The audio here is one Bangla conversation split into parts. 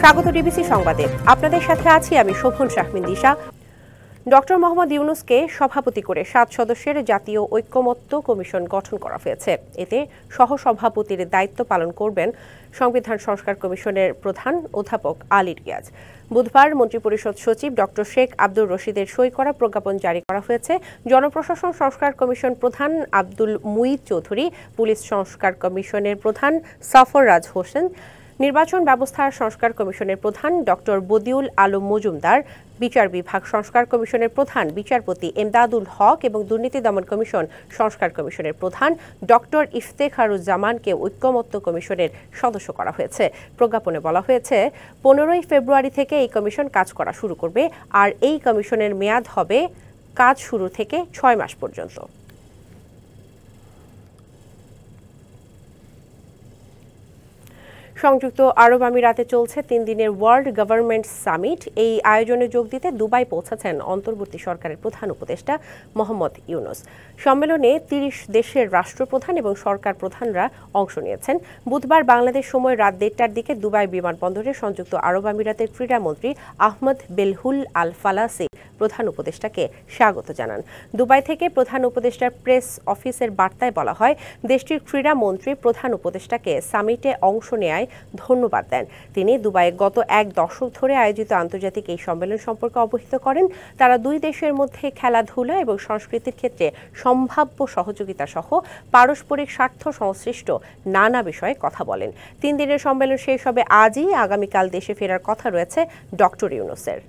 স্বাগত ডিবিসি সংবাদে। আপনাদের সাথে আছি আমি শোভন শাহমিন দিশা। ডক্টর মোহাম্মদ ইউনূসকে সভাপতি করে 7 সদস্যের জাতীয় ঐকমত্য কমিশন গঠন করা হয়েছে। এতে সহসভাপতির দায়িত্ব পালন করবেন সংবিধান সংস্কার কমিশনের প্রধান অধ্যাপক আলী রিয়াজ। বুধবার মন্ত্রিপরিষদ সচিব ডক্টর শেখ আব্দুর রশিদের সই করা প্রজ্ঞাপন জারি করা হয়েছে। জনপ্রশাসন সংস্কার কমিশন প্রধান আব্দুল মুঈদ চৌধুরী, পুলিশ সংস্কার কমিশনের প্রধান সাফররাজ হোসেন, নির্বাচন ব্যবস্থা সংস্কার কমিশনের প্রধান ডক্টর বদিউল আলম মজুমদার, বিচার বিভাগ সংস্কার কমিশনের প্রধান বিচারপতি এমদাদুল হক এবং দুর্নীতি দমন কমিশন সংস্কার কমিশনের প্রধান ডক্টর ইফতেখারুজ্জামানকে ঐকমত্য কমিশনের সদস্য করা হয়েছে। প্রজ্ঞাপনে বলা হয়েছে 15 ফেব্রুয়ারি থেকে এই কমিশন কাজ করা শুরু করবে, আর এই কমিশনের মেয়াদ হবে কাজ শুরু থেকে 6 মাস পর্যন্ত। সংযুক্ত আরব আমিরাতে চলছে 3 দিনের ওয়ার্ল্ড গভর্নমেন্ট সামিট। এই আয়োজনে যোগ দিতে দুবাই পৌঁছেছেন অন্তর্বর্তী সরকারের প্রধান উপদেষ্টা মোহাম্মদ ইউনূস। সম্মেলনে 30 দেশের রাষ্ট্রপ্রধান এবং সরকার প্রধানরা অংশ নিয়েছেন। বুধবার বাংলাদেশ সময় রাত 1টার দিকে দুবাই বিমানবন্দরে সংযুক্ত আরব আমিরাতের ক্রীড়ামন্ত্রী আহমদ বেলহুল আল ফালাসি প্রধান উপদেষ্টাকে স্বাগত জানান। দুবাই থেকে প্রধান উপদেষ্টার প্রেস অফিসের বার্তায় বলা হয়, দেশটির ক্রীড়ামন্ত্রী প্রধান উপদেষ্টাকে সামিটে অংশ নেয়ায় ধন্যবাদ দেন। তিনি দুবাইয়ে গত 1 দশক ধরে আয়োজিত আন্তর্জাতিক এই সম্মেলন সম্পর্কে অবহিত করেন। তারা দুই দেশের মধ্যে খেলাধুলা এবং সংস্কৃতির ক্ষেত্রে সম্ভাব্য সহযোগিতা সহ পারস্পরিক স্বার্থ সংশ্লিষ্ট নানা বিষয়ে কথা বলেন। 3 দিনের সম্মেলন শেষ হবে আজই। আগামীকাল দেশে ফেরার কথা রয়েছে ডক্টর ইউনূসের।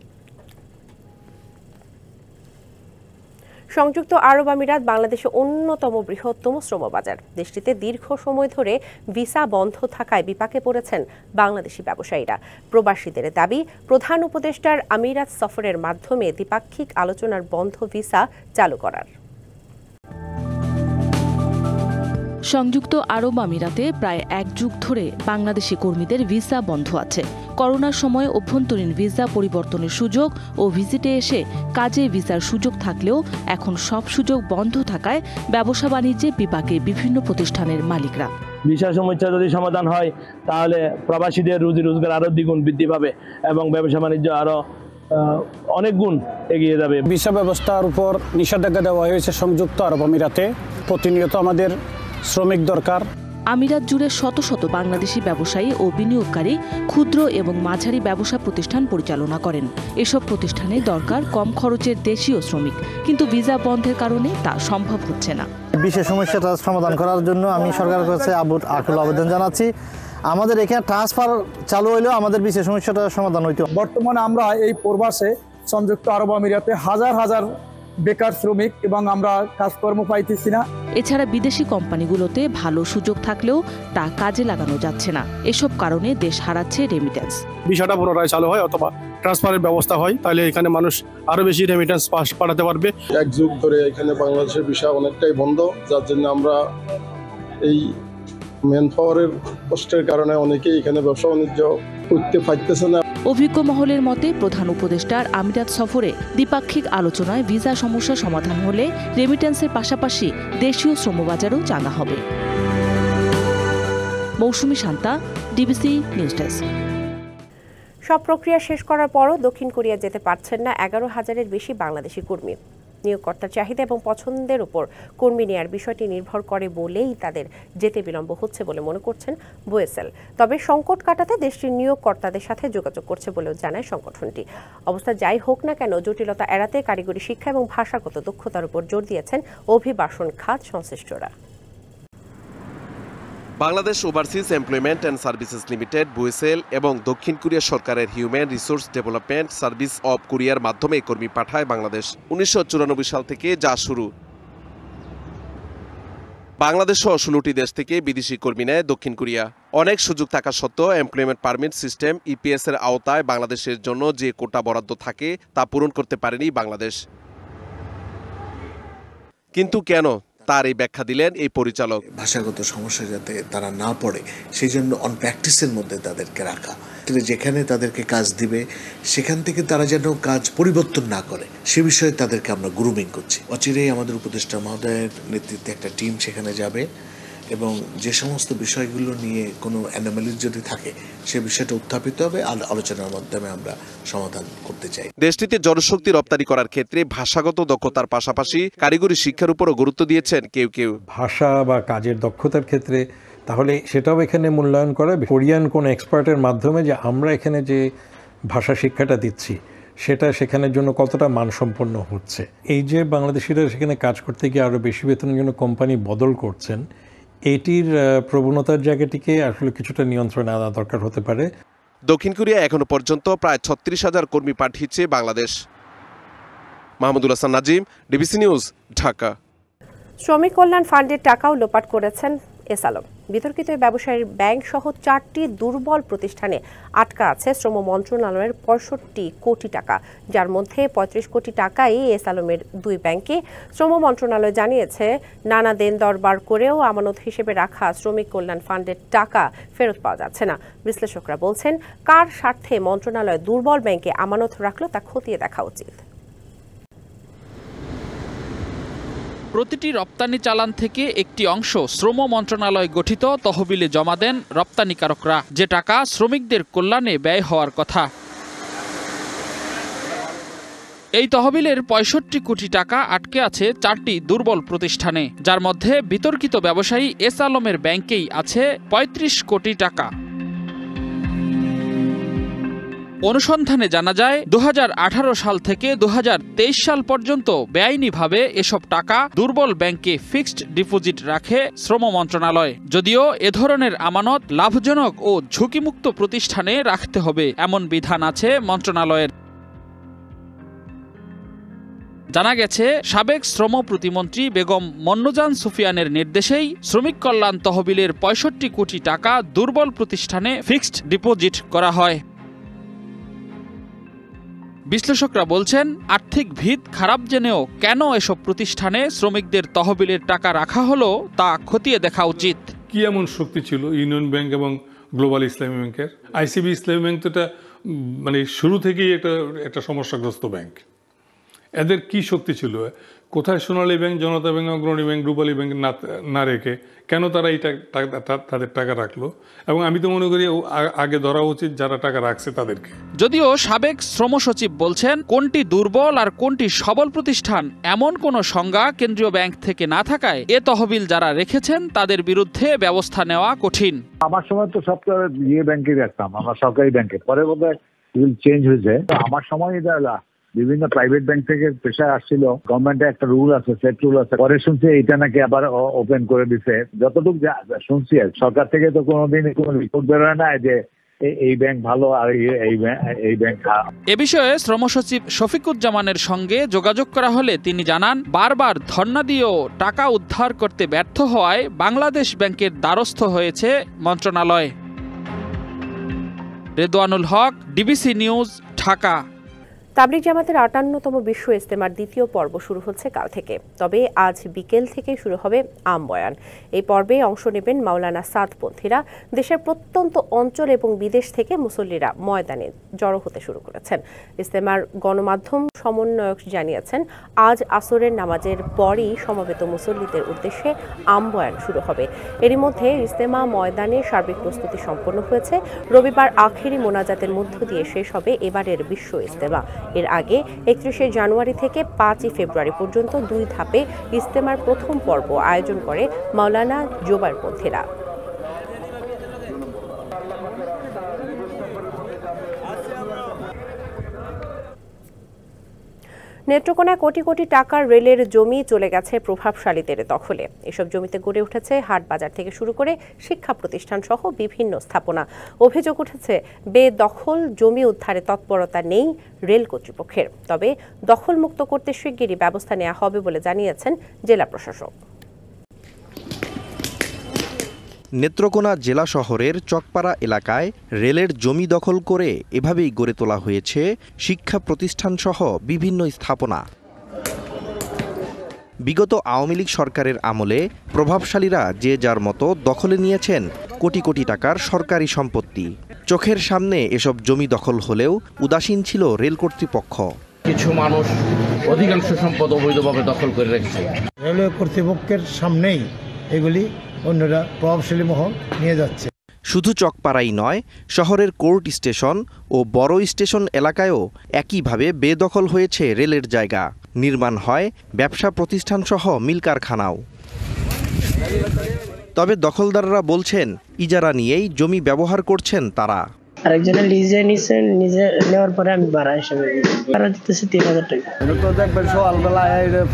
সংযুক্ত আরব আমিরাত বাংলাদেশের অন্যতম বৃহত্তম শ্রমবাজার। দেশটিতে দীর্ঘ সময় ধরে ভিসা বন্ধ থাকায় বিপাকে পড়েছেন বাংলাদেশি ব্যবসায়ীরা। প্রবাসীদের দাবি, প্রধান উপদেষ্টার আমিরাত সফরের মাধ্যমে দ্বিপাক্ষিক আলোচনার বন্ধ ভিসা চালু করার। সংযুক্ত আরব আমিরাতে প্রায় 1 যুগ ধরে বাংলাদেশি কর্মীদের ভিসা বন্ধ আছে। করোনার সময় অভ্যন্তরীণ ভিসা পরিবর্তনের সুযোগ ও ভিজিটে এসে কাজে ভিসার সুযোগ থাকলেও এখন সব সুযোগ বন্ধ থাকায় ব্যবসা বাণিজ্যে বিপাকে বিভিন্ন প্রতিষ্ঠানের মালিকরা। ভিসা সমস্যা যদি সমাধান হয় তাহলে প্রবাসীদের রুজি রোজগার আরো দ্বিগুণ বৃদ্ধি পাবে এবং ব্যবসা বাণিজ্য আরো অনেক গুণ এগিয়ে যাবে। ভিসা ব্যবস্থার উপর নিষেধাজ্ঞা দেওয়া হয়েছে সংযুক্ত আরব আমিরাতে। প্রতিনিয়ত আমাদের শ্রমিক দরকার। আমিরাত জুড়ে শত শত বাংলাদেশি ব্যবসায়ী ও বিনিয়োগকারী ক্ষুদ্র এবং মাঝারি ব্যবসা প্রতিষ্ঠান পরিচালনা করেন। এসব প্রতিষ্ঠানে দরকার কম খরচের দেশীয় শ্রমিক, কিন্তু ভিসা বন্ধের কারণে তা সম্ভব হচ্ছে না। বিশেষ সমস্যাটা সমাধান করার জন্য আমি সরকারের কাছে আকুল আবেদন জানাচ্ছি। আমাদের এখানে ট্রান্সফার চালু হইলেও আমাদের বিশেষ সমস্যাটা সমাধান হইতো। বর্তমানে আমরা এই প্রবাসে সংযুক্ত আরব আমিরাতে হাজার হাজার বেকার শ্রমিক এবং আমরা কাজকর্ম পাইতেছি না। এছাড়া বিদেশি কোম্পানিগুলোতে ভালো সুযোগ থাকলেও তা কাজে লাগানো যাচ্ছে না। এসব কারণে দেশ হারাচ্ছে রেমিটেন্স। ভিসাটা পুনরায় চালু হয় অথবা ট্রান্সফারের ব্যবস্থা হয়, তাহলে এখানে মানুষ আরো বেশি রেমিটেন্স পাঠাতে পারবে। 1 যুগ ধরে এখানে বাংলাদেশের ভিসা অনেকটাই বন্ধ, যার জন্য আমরা এই ম্যান পাওয়ারের কষ্টের কারণে অনেকেই এখানে ব্যবসা বাণিজ্য করতে পারতেছে না। অভিজ্ঞ মহলের মতে প্রধান উপদেষ্টার আমিরাত সফরে দ্বিপাক্ষিক আলোচনায় ভিসা সমস্যা সমাধান হলে রেমিটেন্সের পাশাপাশি দেশীয় শ্রমবাজারও জানা হবে। মৌসুমী শান্তা, ডিবিসি নিউজ ডেস্ক। সব প্রক্রিয়া শেষ করার পরও দক্ষিণ কোরিয়া যেতে পারছেন না 11,000-এর বেশি বাংলাদেশি কর্মী। নিয়োগকর্তার চাহিদা এবং পছন্দের উপর কর্মী নেয়ার বিষয়টি নির্ভর করে বলেই তাদের যেতে বিলম্ব হচ্ছে বলে মনে করছেন বোয়েসেল। তবে সংকট কাটাতে দেশটির নিয়োগকর্তাদের সাথে যোগাযোগ করছে বলেও জানায় সংগঠনটি। অবস্থা যাই হোক না কেন, জটিলতা এড়াতে কারিগরি শিক্ষা এবং ভাষাগত দক্ষতার উপর জোর দিয়েছেন অভিবাসন খাত সংশ্লিষ্টরা। Bangladesh overseas employment and services limited, বুয়েসেল এবং দক্ষিণ কোরিয়া সরকারের human resource development service of কোরিয়ার মাধ্যমে কর্মী পাঠায় বাংলাদেশ। 1994 সাল থেকে যা শুরু। বাংলাদেশ সহ 16টি দেশ থেকে বিদেশি কর্মী নেয় দক্ষিণ কোরিয়া। অনেক সুযোগ থাকা সত্ত্বেও এমপ্লয়মেন্ট পারমিট সিস্টেম ইপিএস এর আওতায় বাংলাদেশের জন্য যে কোটা বরাদ্দ থাকে তা পূরণ করতে পারেনি বাংলাদেশ। কিন্তু কেন, তার এই ব্যাখ্যা দিলেন এই পরিচালক। ভাষাগত সমস্যা যাতে তারা না পড়ে সেই জন্য অন প্র্যাকটিসের মধ্যে তাদেরকে রাখা, যেখানে তাদেরকে কাজ দিবে সেখান থেকে তারা যেন কাজ পরিবর্তন না করে সে বিষয়ে তাদেরকে আমরা গ্রুমিং করছি। অচিরেই আমাদের উপদেষ্টা মহোদয়ের নেতৃত্বে একটা টিম সেখানে যাবে এবং যে সমস্ত বিষয়গুলো নিয়ে কোনো অ্যানোমালি যদি থাকে সে বিষয়টা উত্থাপিত হবে, আলোচনার মাধ্যমে আমরা সমাধান করতে চাই। দেশটিতে জনশক্তি রপ্তানি করার ক্ষেত্রে ভাষাগত দক্ষতার পাশাপাশি কারিগরি শিক্ষার উপরও গুরুত্ব দিয়েছেন কেউ কেউ। ভাষা বা কাজের দক্ষতার ক্ষেত্রে তাহলে সেটাও এখানে মূল্যায়ন করা, কোরিয়ান কোনো এক্সপার্টের মাধ্যমে যে আমরা এখানে যে ভাষা শিক্ষাটা দিচ্ছি সেটা সেখানের জন্য কতটা মানসম্পন্ন হচ্ছে। এই যে বাংলাদেশিরা সেখানে কাজ করতে গিয়ে আরও বেশি বেতনের জন্য কোম্পানি বদল করছেন, এটির প্রবণতার জায়গাটিকে আসলে কিছুটা নিয়ন্ত্রণে আনা দরকার হতে পারে। দক্ষিণ কোরিয়া এখনো পর্যন্ত প্রায় 36,000 কর্মী পাঠিয়েছে বাংলাদেশ। Mahmudul Hasan Nazim, DBC news, Dhaka. শ্রমিক কল্যাণ ফান্ডের টাকাও লোপাট করেছেন এস আলম। বিতর্কিত ব্যবসায়ীর ব্যাংক সহ 4টি দুর্বল প্রতিষ্ঠানে আটকা আছে শ্রম মন্ত্রণালয়ের 65 কোটি টাকা, যার মধ্যে 35 কোটি টাকাই এস আলমের 2 ব্যাংকে। শ্রম মন্ত্রণালয় জানিয়েছে নানা দেন দরবার করেও আমানত হিসেবে রাখা শ্রমিক কল্যাণ ফান্ডের টাকা ফেরত পাওয়া যাচ্ছে না। বিশ্লেষকরা বলছেন, কার স্বার্থে মন্ত্রণালয় দুর্বল ব্যাংকে আমানত রাখলো তা খতিয়ে দেখা উচিত। প্রতিটি রপ্তানি চালান থেকে একটি অংশ শ্রম মন্ত্রণালয় গঠিত তহবিলে জমা দেন রপ্তানিকারকরা, যে টাকা শ্রমিকদের কল্যাণে ব্যয় হওয়ার কথা। এই তহবিলের 65 কোটি টাকা আটকে আছে 4টি দুর্বল প্রতিষ্ঠানে, যার মধ্যে বিতর্কিত ব্যবসায়ী এস আলমের ব্যাংকেই আছে 35 কোটি টাকা। অনুসন্ধানে জানা যায় 2018 সাল থেকে 2023 সাল পর্যন্ত বেআইনিভাবে এসব টাকা দুর্বল ব্যাংকে ফিক্সড ডিপোজিট রাখে শ্রম মন্ত্রণালয়। যদিও এ ধরনের আমানত লাভজনক ও ঝুঁকিমুক্ত প্রতিষ্ঠানে রাখতে হবে এমন বিধান আছে মন্ত্রণালয়ের। জানা গেছে, সাবেক শ্রম প্রতিমন্ত্রী বেগম মন্নুজান সুফিয়ানের নির্দেশেই শ্রমিক কল্যাণ তহবিলের 65 কোটি টাকা দুর্বল প্রতিষ্ঠানে ফিক্সড ডিপোজিট করা হয়। বিশ্লেষকরা বলছেন, আর্থিক ভিত খারাপ জেনেও কেন এসব প্রতিষ্ঠানে শ্রমিকদের তহবিলের টাকা রাখা হলো তা খতিয়ে দেখা উচিত। কি এমন শক্তি ছিল ইউনিয়ন ব্যাংক এবং গ্লোবাল ইসলামী ব্যাংকের? আইসিবি ইসলামী ব্যাংক তো এটা মানে শুরু থেকেই একটা সমস্যাগ্রস্ত ব্যাংক। এদের কি শক্তি ছিল? কোথায় সোনালী ব্যাংক, জনতা ব্যাংক, অগ্রণী ব্যাংক, রূপালী ব্যাংক না রেখে কেন তারা এই তাদের টাকা রাখলো? এবং আমি তো মনে করি আগে ধরা উচিত যারা টাকা রাখছে তাদেরকে। যদিও সাবেক শ্রম সচিব বলছেন, কোনটি দুর্বল আর কোনটি সবল প্রতিষ্ঠান এমন কোনো সংজ্ঞা কেন্দ্রীয় ব্যাংক থেকে না থাকায় এ তহবিল যারা রেখেছেন তাদের বিরুদ্ধে ব্যবস্থা নেওয়া কঠিন। আমার সময় তো সব ব্যাংকে রাখতাম, আমরা সরকারি ব্যাংকে, পরে বোধহয় চেঞ্জ হয়েছে। আমার সময় এটা বিভিন্ন প্রাইভেট ব্যাংক থেকে প্রেশার আসছিল, গভর্নমেন্টের একটা রুল আছে, সেট রুল আছে, পরে শুনছি এটা নাকি আবার ওপেন করে দিছে। যতটুকু শুনছি সরকার থেকে তো কোনোদিন কোনো রিপোর্ট বেরোয় না যে এই ব্যাংক ভালো আর এই ব্যাংক খারাপ। এ বিষয়ে শ্রম সচিব শফিকুজ্জামানের সঙ্গে যোগাযোগ করা হলে তিনি জানান, বারবার ধর্ণা দিয়েও টাকা উদ্ধার করতে ব্যর্থ হওয়ায় বাংলাদেশ ব্যাংকের দ্বারস্থ হয়েছে মন্ত্রণালয়। রেদওয়ানুল হক, ডিবিসি নিউজ, ঢাকা। তাবলিগ জামাতের 58তম বিশ্ব ইজতেমার দ্বিতীয় পর্ব শুরু হচ্ছে কাল থেকে। তবে আজ বিকেল থেকে শুরু হবে আম বয়ান। এই পর্বে অংশ নেবেন মাওলানা সাদপন্থীরা। দেশের প্রত্যন্ত অঞ্চল এবং বিদেশ থেকে মুসল্লিরা ময়দানে জড়ো হতে শুরু করেছেন। ইজতেমার গণমাধ্যম সমন্বয়ক জানিয়েছেন, আজ আসরের নামাজের পরই সমবেত মুসল্লিদের উদ্দেশ্যে আম বয়ান শুরু হবে। এরই মধ্যে ইজতেমা ময়দানে সার্বিক প্রস্তুতি সম্পন্ন হয়েছে। রবিবার আখেরি মোনাজাতের মধ্য দিয়ে শেষ হবে এবারের বিশ্ব ইজতেমা। এর আগে 31 জানুয়ারি থেকে 5 ফেব্রুয়ারি পর্যন্ত 2 ধাপে ইজতেমার প্রথম পর্ব আয়োজন করে মাওলানা জোবায়েরপন্থীরা। নেত্রকোনায় কোটি কোটি টাকার রেলের জমি চলে গেছে প্রভাবশালীদের দখলে। এসব জমিতে গড়ে উঠেছে হাট বাজার থেকে শুরু করে শিক্ষা প্রতিষ্ঠান সহ বিভিন্ন স্থাপনা। অভিযোগ উঠেছে, বেদখল জমি উদ্ধারে তৎপরতা নেই রেল কর্তৃপক্ষের। তবে দখলমুক্ত করতে শিগগিরই ব্যবস্থা নেওয়া হবে বলে জানিয়েছেন জেলা প্রশাসক। নেত্রকোনা জেলা শহরের চকপাড়া এলাকায় রেলের জমি দখল করে এভাবেই গড়ে তোলা হয়েছে শিক্ষা প্রতিষ্ঠানসহ বিভিন্ন স্থাপনা। বিগত আওয়ামী লীগ সরকারের আমলে প্রভাবশালীরা যে যার মতো দখলে নিয়েছেন কোটি কোটি টাকার সরকারি সম্পত্তি। চোখের সামনে এসব জমি দখল হলেও উদাসীন ছিল রেল কর্তৃপক্ষ। কিছু মানুষ অধিকাংশ সম্পদ অবৈধভাবে দখল করে রেখেছে। রেলওয়ে কর্তৃপক্ষের সামনেই এগুলি অন্যরা প্রভাবশালী মহল নিয়ে যাচ্ছে। শুধু চকপাড়াই নয়, শহরের কোর্ট স্টেশন ও বড় স্টেশন এলাকায়ও একইভাবে বেদখল হয়েছে রেলের জায়গা। নির্মাণ হয় ব্যবসা প্রতিষ্ঠানসহ মিল কারখানাও। তবে দখলদাররা বলছেন ইজারা নিয়েই জমি ব্যবহার করছেন তারা। আরেকজনের লিজে নিছেন, নিজে নেওয়ার পরে আমি ভাড়া হিসেবে ভাড়া দিতেছি ৩,০০০ টাকা। তো দেখবেন সকালবেলা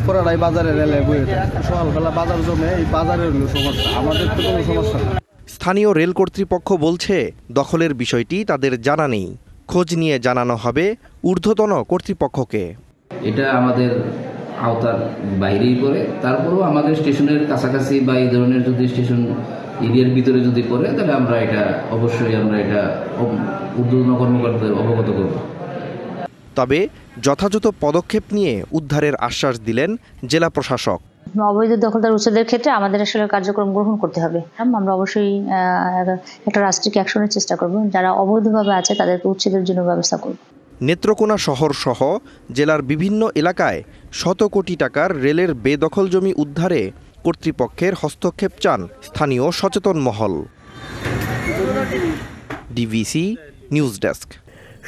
পুরাটাই বাজারে রেলে বয়ে সকালবেলা বাজার জমে, এই বাজারের হলো সমস্যা, আমাদের তো কোনো সমস্যা না। স্থানীয় রেল কর্তৃপক্ষ বলছে দখলের বিষয়টি তাদের জানা নেই, খোঁজ নিয়ে জানানো হবে ঊর্ধ্বতন কর্তৃপক্ষকে। এটা আমাদের আওতার বাইরেই পড়ে, তারপরেও আমাদের স্টেশনের কাছাকাছি বা এই ধরনের যদি স্টেশন এরিয়ার ভিতরে যদি পড়ে, তাহলে আমরা এটা অবশ্যই ঊর্ধ্বতন কর্মকর্তাদের অবগত করব। তবে যথাযথ পদক্ষেপ নিয়ে উদ্ধারের আশ্বাস দিলেন জেলা প্রশাসক। অবৈধ দখলদার উচ্ছেদের ক্ষেত্রে আমাদের আসলে কার্যক্রম গ্রহণ করতে হবে। আমরা অবশ্যই একটা রাষ্ট্রিক অ্যাকশনের চেষ্টা করব, যারা অবৈধভাবে আছে তাদেরকে উচ্ছেদের জন্য ব্যবস্থা করব। নেত্রকোনা শহর সহ জেলার বিভিন্ন এলাকায় শত কোটি টাকার রেলের বেদখল জমি উদ্ধারে কর্তৃপক্ষের হস্তক্ষেপ চান স্থানীয় সচেতন মহল। DVC news desk.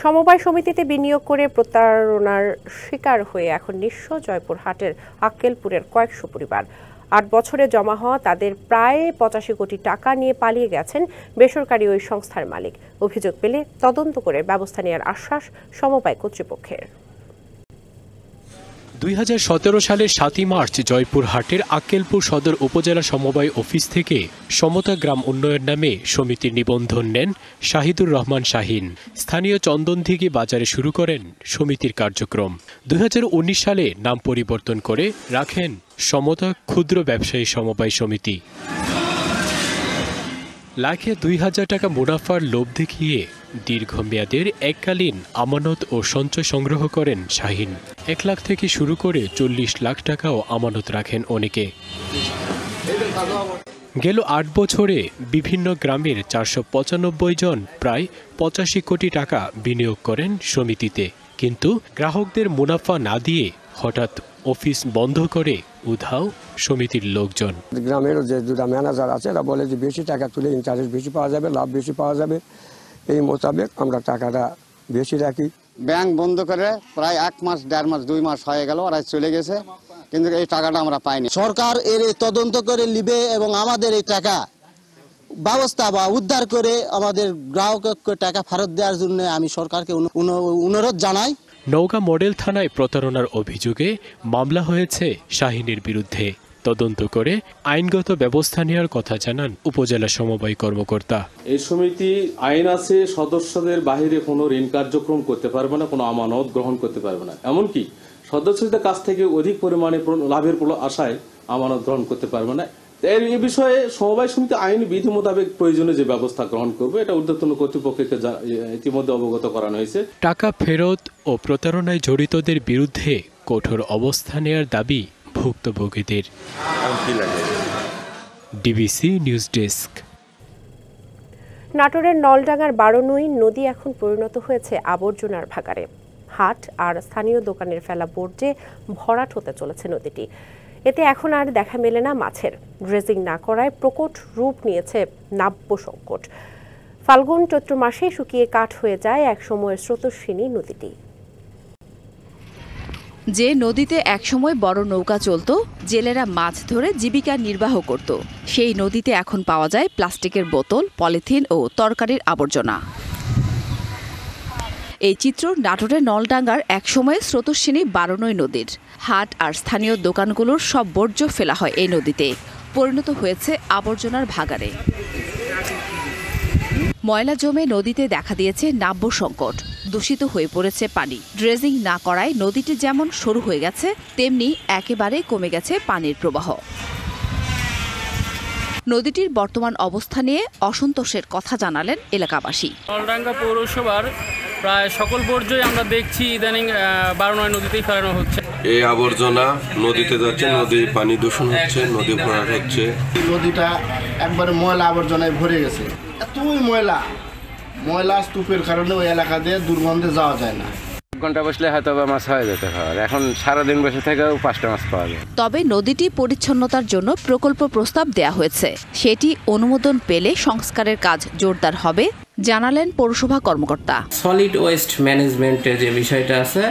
সমবায় সমিতিতে বিনিয়োগ করে প্রতারণার শিকার হয়ে এখন নিঃস্ব জয়পুরহাটের আক্কেলপুরের কয়েকশো পরিবার। ৮ বছরে জমা হওয়া তাদের প্রায় ৮৫ কোটি টাকা নিয়ে পালিয়ে গেছেন বেসরকারি ওই সংস্থার মালিক। অভিযোগ পেলে তদন্ত করে ব্যবস্থা নেওয়ার আশ্বাস সমবায় কর্তৃপক্ষের। ২০১৭ সালের ৭ই মার্চ জয়পুরহাটের আক্কেলপুর সদর উপজেলা সমবায় অফিস থেকে সমতা গ্রাম উন্নয়ন নামে সমিতির নিবন্ধন নেন শাহিদুর রহমান শাহিন। স্থানীয় চন্দনদিঘি বাজারে শুরু করেন সমিতির কার্যক্রম। ২০১৯ সালে নাম পরিবর্তন করে রাখেন সমতা ক্ষুদ্র ব্যবসায়ী সমবায় সমিতি। লাখে ২,০০০ টাকা মুনাফার লোভ দেখিয়ে দীর্ঘমেয়াদের এককালীন আমানত ও সঞ্চয় সংগ্রহ করেন শাহিন। ১ লাখ থেকে শুরু করে ৪০ লাখ টাকাও আমানত রাখেন অনেকে। গেল ৮ বছরে বিভিন্ন গ্রামের ৪৯৫ জন প্রায় ৮৫ কোটি টাকা বিনিয়োগ করেন সমিতিতে, কিন্তু গ্রাহকদের মুনাফা না দিয়ে হঠাৎ অফিস বন্ধ করে উধাও সমিতির লোকজন। গ্রামের যে দুটা ম্যানেজার আছে এরা বলে যে বেশি টাকা তুলে ইন্টারেস্ট বেশি পাওয়া যাবে, লাভ বেশি পাওয়া যাবে, এই মোতাবেক আমরা টাকাটা বেশি রাখি। ব্যাংক বন্ধ করে প্রায় ১ মাস ১.৫ মাস ২ মাস হয়ে গেল, ওরা চলে গেছে, কিন্তু এই টাকাটা আমরা পাইনি। সরকার এর তদন্ত করে নিবে এবং আমাদের এই টাকা ব্যবস্থা বা উদ্ধার করে আমাদের গ্রাহককে টাকা ফেরত দেওয়ার জন্য আমি সরকারকে অনুরোধ জানাই। নওগাঁ মডেল থানায় প্রতারণার অভিযোগে মামলা হয়েছে শাহিনের বিরুদ্ধে। তদন্ত করে আইনগত ব্যবস্থা নেওয়ার কথা জানান উপজেলা সমবায় কর্মকর্তা। এই সমিতি আইন আছে, সদস্যদের বাইরে কোনো ঋণ কার্যক্রম করতে পারবে না, কোনো আমানত গ্রহণ করতে পারবে না, এমনকি সদস্যদের কাছ থেকে অধিক পরিমাণে লাভের আশায় আমানত গ্রহণ করতে পারবে না। এই বিষয়ে সমবায় সমিতি আইন বিধি মোতাবেক প্রয়োজনীয় যে ব্যবস্থা গ্রহণ করবে এটা ঊর্ধ্বতন কর্তৃপক্ষকে ইতিমধ্যে অবগত করানো হয়েছে। টাকা ফেরত ও প্রতারণায় জড়িতদের বিরুদ্ধে কঠোর অবস্থান নেওয়ার দাবি ভুক্তভোগীদের। DBC news desk. নাটোরের নলডাঙ্গার বারোনই নদী এখন পরিণত হয়েছে আবর্জনার ভাগাড়ে। হাট আর স্থানীয় দোকানের ফেলা বর্জ্যে ভরাট হতে চলেছে নদীটি। এতে এখন আর দেখা মেলে না মাছের। ড্রেজিং না করায় প্রকট রূপ নিয়েছে নাব্য সংকট। ফাল্গুন চৈত্র মাসে শুকিয়ে কাঠ হয়ে যায় একসময়ের স্রোতস্বিনী নদীটি। যে নদীতে একসময় বড় নৌকা চলত, জেলেরা মাছ ধরে জীবিকা নির্বাহ করত, সেই নদীতে এখন পাওয়া যায় প্লাস্টিকের বোতল, পলিথিন ও তরকারির আবর্জনা। এই চিত্র নাটোরের নলডাঙ্গার একসময়ে স্রোতস্বিনী বারোনই নদীর। হাট আর স্থানীয় দোকানগুলোর সব বর্জ্য ফেলা হয় এই নদীতে, পরিণত হয়েছে আবর্জনার ভাগাড়ে। ময়লা জমে নদীতে দেখা দিয়েছে নাব্য সংকট। দূষিত হয়ে পড়েছে পানি। ড্রেজিং না করায় নদীটি যেমন সরু হয়ে গেছে, তেমনি একেবারে কমে গেছে পানির প্রবাহ। নদীটির বর্তমান অবস্থা নিয়ে অসন্তোষের কথা জানালেন এলাকাবাসী। নলডাঙ্গা পৌরসভার প্রায় সকল বর্জ্যই আমরা দেখছি ইদানিং বারোনয় নদীতেই ফেলানো হচ্ছে। এই আবর্জনা নদীতে যাচ্ছে, নদীর পানি দূষণ হচ্ছে, নদী ভরাট হচ্ছে। নদীটা একবারে ময়লা আবর্জনায় ভরে গেছে। এতই ময়লা স্তূপের কারণে ওই এলাকা দিয়ে দুর্গন্ধে যাওয়া যায় না। ঘন্টা বসলে হয়তো মাছ হয়ে যেতে পারে, এখন সারাদিন বসে থেকেও 5টা মাছ পাওয়া যায়। তবে নদীটি পরিচ্ছন্নতার জন্য প্রকল্প প্রস্তাব দেয়া হয়েছে, সেটি অনুমোদন পেলে সংস্কারের কাজ জোরদার হবে জানালেন পৌরসভা কর্মকর্তা। সলিড ওয়েস্ট ম্যানেজমেন্টের যে বিষয়টা আছে,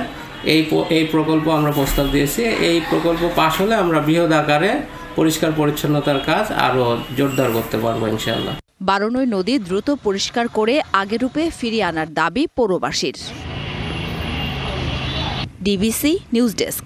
এই প্রকল্প আমরা প্রস্তাব দিয়েছি। এই প্রকল্প পাশ হলে আমরা বৃহৎ আকারে পরিষ্কার পরিচ্ছন্নতার কাজ আরো জোরদার করতে পারবো ইনশাআল্লাহ। বারনই নদী দ্রুত পরিষ্কার করে আগের রূপে ফিরিয়ে আনার দাবি পৌরবাসীর। DBC news desk.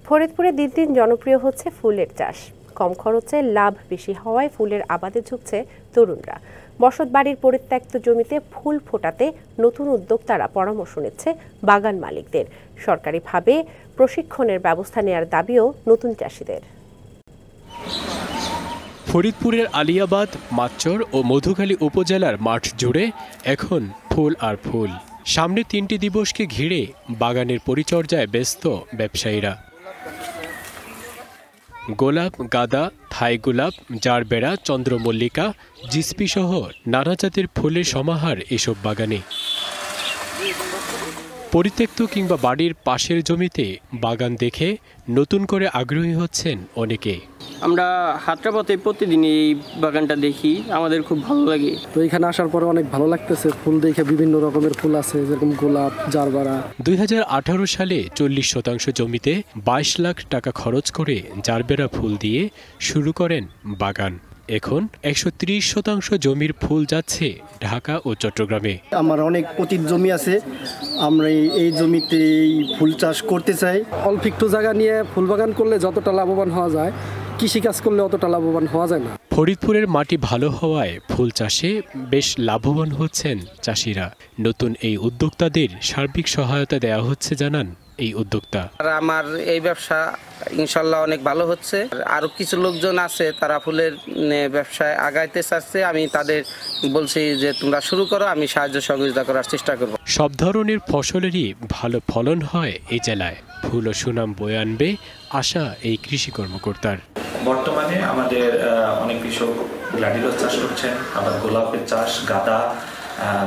ফরিদপুরে দিন দিন জনপ্রিয় হচ্ছে ফুলের চাষ। কম খরচে লাভ বেশি হওয়ায় ফুলের আবাদে ঝুঁকছে তরুণরা। বসত বাড়ির পরিত্যক্ত জমিতে ফুল ফোটাতে নতুন উদ্যোক্তারা পরামর্শ নিচ্ছে বাগান মালিকদের। সরকারিভাবে প্রশিক্ষণের ব্যবস্থা নেওয়ার দাবিও নতুন চাষিদের। ফরিদপুরের আলিয়াবাদ, মাচ্চর ও মধুখালী উপজেলার মাঠ জুড়ে এখন ফুল আর ফুল। সামনে 3টি দিবসকে ঘিরে বাগানের পরিচর্যায় ব্যস্ত ব্যবসায়ীরা। গোলাপ, গাঁদা, থাই গোলাপ, জারবেরা, চন্দ্রমল্লিকা, জিসপি সহ নানা জাতের ফুলের সমাহার এসব বাগানে। পরিত্যক্ত কিংবা বাড়ির পাশের জমিতে বাগান দেখে নতুন করে আগ্রহী হচ্ছেন অনেকে। আমরা হাঁটা পথে প্রতিদিন এই বাগানটা দেখি, আমাদের খুব ভালো লাগে। তো এখানে আসার পরে অনেক ভালো লাগতেছে, ফুল দেখে বিভিন্ন রকমের ফুল আছে, যেরকম গোলাপ, জারবেরা। 2018 সালে 40% জমিতে 22 লাখ টাকা খরচ করে জারবেরা ফুল দিয়ে শুরু করেন বাগান। এখন 130% জমির ফুল যাচ্ছে ঢাকা ও চট্টগ্রামে। আমার অনেক অতীত জমি আছে, আমরা এই জমিতে ফুল চাষ করতে চাই। অল্প একটু জায়গা নিয়ে ফুল বাগান করলে যতটা লাভবান হওয়া যায়, কৃষিকাজ করলে অতটা লাভবান হওয়া যায় না। ফরিদপুরের মাটি ভালো হওয়ায় ফুল চাষে বেশ লাভবান হচ্ছেন চাষিরা। নতুন এই উদ্যোক্তাদের সার্বিক সহায়তা দেওয়া হচ্ছে জানান এই উদ্যোক্তা। আমার এই ব্যবসা ইনশাল্লাহ অনেক ভালো হচ্ছে। আরো কিছু লোকজন আছে তারা ফুলের ব্যবসায় আগাইতে চাচ্ছে, আমি তাদের বলছি যে তোমরা শুরু করো, আমি সাহায্য সহযোগিতা করার চেষ্টা করব। সব ধরনের ফসলেরই ভালো ফলন হয় এই জেলায়। ফুল ও সুনাম বয়ে আনবে আশা এই কৃষি কর্মকর্তার। বর্তমানে আমাদের অনেক কৃষক গ্ল্যাডিওলাস চাষ করছেন, আবার গোলাপের চাষ, গাঁদা,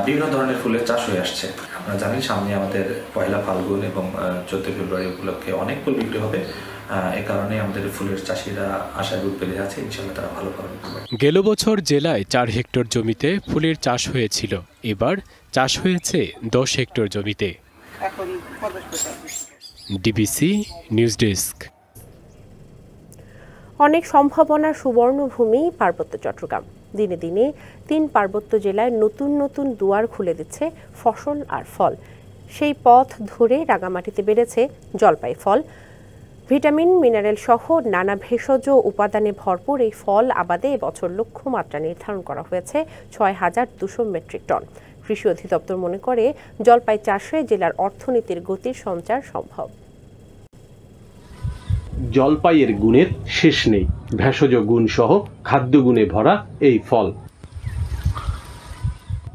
বিভিন্ন ধরনের ফুলের চাষ হয়ে আসছে। আমরা জানি সামনে আমাদের 1 ফাল্গুন এবং 14 ফেব্রুয়ারি উপলক্ষে অনেক ফুল বিক্রি হবে। এই কারণে আমাদের ফুলের চাষিরা আশায় বুক পেতে যাচ্ছে, ইনশাআল্লাহ তারা ভালো ফলন করবে। গেল বছর জেলায় 4 হেক্টর জমিতে ফুলের চাষ হয়েছিল, এবার চাষ হয়েছে 10 হেক্টর জমিতে। DBC news desk. অনেক সম্ভাবনার সুবর্ণভূমি পার্বত্য চট্টগ্রাম। দিনে দিনে 3 পার্বত্য জেলায় নতুন নতুন দুয়ার খুলে দিচ্ছে ফসল আর ফল। সেই পথ ধরে রাঙামাটিতে বেড়েছে জলপাই ফল। ভিটামিন, মিনারেল সহ নানা ভেষজ উপাদানে ভরপুর এই ফল আবাদে এবছর লক্ষ্যমাত্রা নির্ধারণ করা হয়েছে 6200 মেট্রিক টন। কৃষি অধিদপ্তর মনে করে জলপাই চাষে জেলার অর্থনীতির গতির সঞ্চার সম্ভব। জলপাইয়ের গুণের শেষ নেই। ভেষজ গুণ সহ খাদ্য গুণে ভরা এই ফল।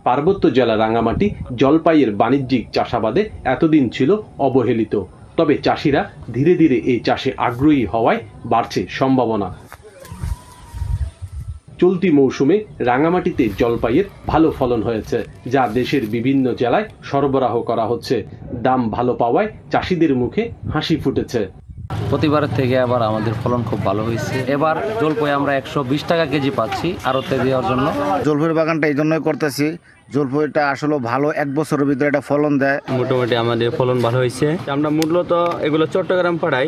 পার্বত্য জেলা রাঙামাটি জলপাইয়ের বাণিজ্যিক চাষাবাদে এতদিন ছিল অবহেলিত। তবে চাষিরা ধীরে ধীরে এই চাষে আগ্রহী হওয়ায় বাড়ছে সম্ভাবনা। চলতি মৌসুমে রাঙামাটিতে জলপাইয়ের ভালো ফলন হয়েছে, যা দেশের বিভিন্ন জেলায় সরবরাহ করা হচ্ছে। দাম ভালো পাওয়ায় চাষিদের মুখে হাসি ফুটেছে। প্রতিবারের থেকে আবার আমাদের ফলন খুব ভালো হয়েছে। এবার জলপাই আমরা 120 টাকা কেজি পাচ্ছি আড়তে দেওয়ার জন্য। জলপাইয়ের বাগানটা এই জন্যই করতেছি, জলপাইটা আসলে ভালো, 1 বছরের ভিতরে এটা ফলন দেয়। মোটামুটি আমাদের ফলন ভালো হয়েছে। আমরা মূলত এগুলো চট্টগ্রাম পাঠাই।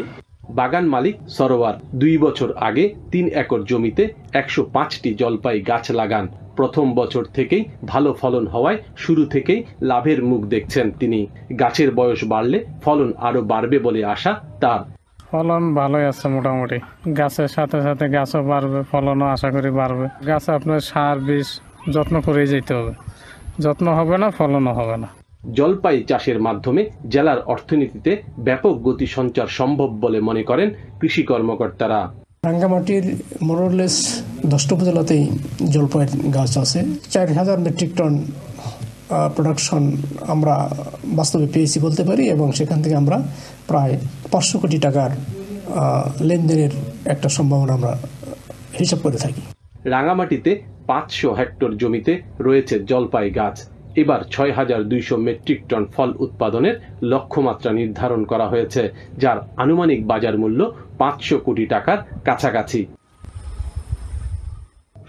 বাগান মালিক সরোয়ার 2 বছর আগে 3 একর জমিতে 105টি জলপাই গাছ লাগান। প্রথম বছর থেকেই ভালো ফলন হওয়ায় শুরু থেকেই লাভের মুখ দেখছেন তিনি। গাছের বয়স বাড়লে ফলন আরো বাড়বে বলে আশা তার। ফলন ভালোই আছে মোটামুটি, গাছের সাথে সাথে গাছও বাড়বে, ফলনও আশা করি বাড়বে। গাছে আপনার সার বিষ যত্ন করেই যেতে হবে, যত্ন হবে না ফলনও হবে না। জলপাই চাষের মাধ্যমে জেলার অর্থনীতিতে ব্যাপক গতি সঞ্চার সম্ভব বলে মনে করেন কৃষি কর্মকর্তারা। রাঙ্গামাটির মোরলেস 10টি উপজেলাতেই জলপাইয়ের গাছ আছে। 4000 মেট্রিক টন প্রোডাকশন আমরা বাস্তবে পেয়েছি বলতে পারি, এবং সেখান থেকে আমরা প্রায় 500 কোটি টাকার লেনদেনের একটা সম্ভাবনা আমরা হিসাব করে থাকি। রাঙামাটিতে 500 হেক্টর জমিতে রয়েছে জলপাই গাছ। এবার ৬,২০০ মেট্রিক টন ফল উৎপাদনের লক্ষ্যমাত্রা নির্ধারণ করা হয়েছে, যার আনুমানিক বাজার মূল্য ৫০০ কোটি টাকার কাছাকাছি।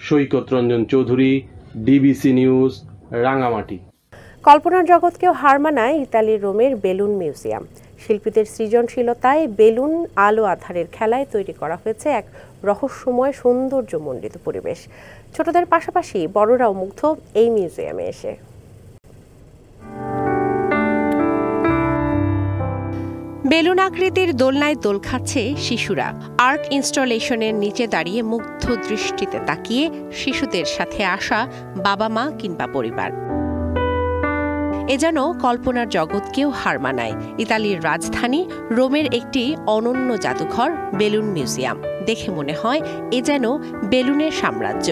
সৈকত রঞ্জন চৌধুরী, ডিবিসি নিউজ, রাঙামাটি। কল্পনার জগৎকেও হার মানায় ইতালির রোমের বেলুন মিউজিয়াম। শিল্পীদের সৃজনশীলতায় বেলুন আলো আধারের খেলায় তৈরি করা হয়েছে এক রহস্যময় সৌন্দর্যমণ্ডিত পরিবেশ। ছোটদের পাশাপাশি বড়রাও মুগ্ধ এই মিউজিয়ামে এসে। বেলুন আকৃতির দোলনায় দোল খাচ্ছে শিশুরা। আর্ট ইনস্টলেশনের নিচে দাঁড়িয়ে মুগ্ধ দৃষ্টিতে তাকিয়ে শিশুদের সাথে আসা বাবা মা কিংবা পরিবার। এ যেন কল্পনার জগৎকেও হার মানায়। ইতালির রাজধানী রোমের একটি অনন্য জাদুঘর বেলুন মিউজিয়াম। দেখে মনে হয় এ যেন বেলুনের সাম্রাজ্য।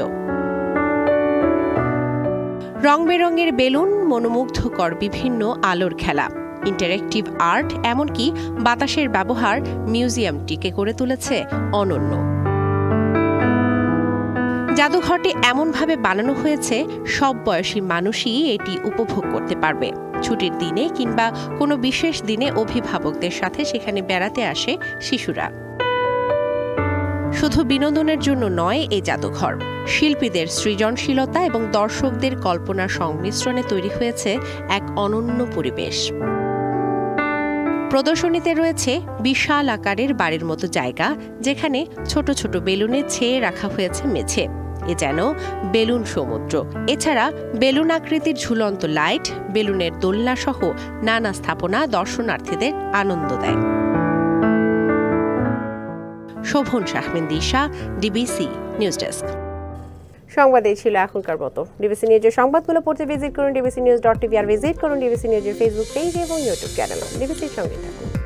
রং বেরঙের বেলুন, মনোমুগ্ধকর বিভিন্ন আলোর খেলা, ইন্টারেক্টিভ আর্ট, এমনকি বাতাসের ব্যবহার মিউজিয়ামটিকে করে তুলেছে অনন্য। জাদুঘরটি এমনভাবে বানানো হয়েছে সব বয়সী মানুষই এটি উপভোগ করতে পারবে। ছুটির দিনে কিংবা কোনো বিশেষ দিনে অভিভাবকদের সাথে সেখানে বেড়াতে আসে শিশুরা। শুধু বিনোদনের জন্য নয় এই জাদুঘর, শিল্পীদের সৃজনশীলতা এবং দর্শকদের কল্পনার সংমিশ্রণে তৈরি হয়েছে এক অনন্য পরিবেশ। প্রদর্শনীতে রয়েছে বিশাল আকারের বাড়ির মতো জায়গা, যেখানে ছোট ছোট বেলুনে ছেয়ে রাখা হয়েছে মেঝে। এ যেন বেলুন সমুদ্র। এছাড়া বেলুন আকৃতির ঝুলন্ত লাইট, বেলুনের দোলনা সহ নানা স্থাপনা দর্শনার্থীদের আনন্দ দেয়। শোভন শাহমিন দিশা, ডিবিসি নিউজ ডেস্ক। সংবাদ এই ছিল এখনকার মতো। ডিবিসি নিউজের সংবাদগুলো পড়তে ভিজিট করুন dbcnews.tv আর ভিজিট করুন ডিবিসি নিউজের ফেসবুক পেজ এবং ইউটিউব চ্যানেল। ডিবিসির সঙ্গে থাকুন।